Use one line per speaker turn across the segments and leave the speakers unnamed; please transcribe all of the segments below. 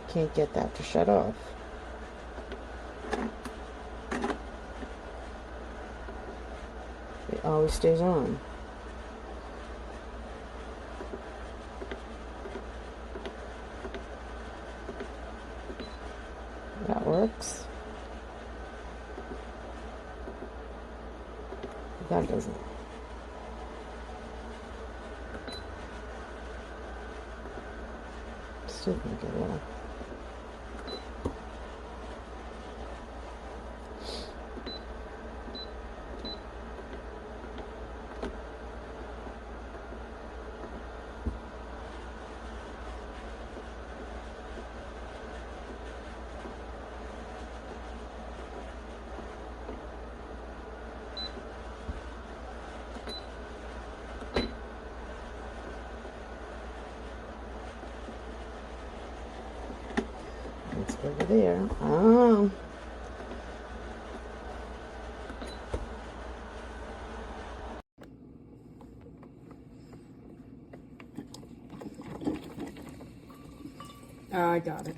can't get that to shut off. It always stays on. That works. That doesn't. Still can't get it off. It's over there. Oh. I got it.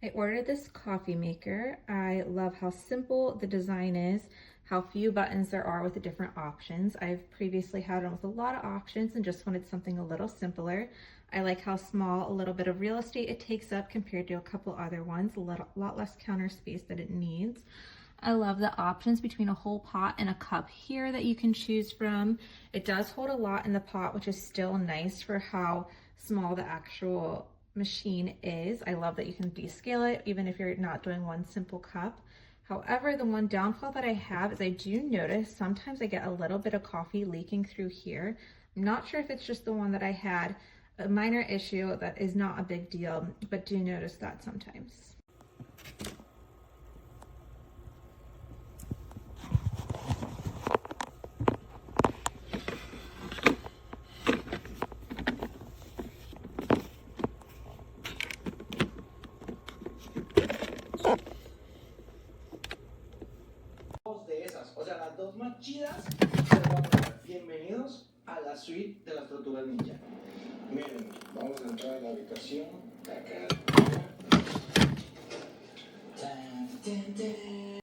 I ordered this coffee maker. I love how simple the design is, how few buttons there are with the different options. I've previously had one with a lot of options and just wanted something a little simpler. I like how small a little bit of real estate it takes up compared to a couple other ones, a lot less counter space that it needs. I love the options between a whole pot and a cup here that you can choose from. It does hold a lot in the pot, which is still nice for how small the actual machine is. I love that you can descale it even if you're not doing one simple cup. However, the one downfall that I have is I do notice sometimes I get a little bit of coffee leaking through here. I'm not sure if it's just the one that I had, a minor issue that is not a big deal, but do notice that sometimes.
De esas, o sea, las dos más chidas. Bienvenidos a la suite de las tortugas ninja. Miren, vamos a entrar a la habitación. Acá. Tan, tan, tan.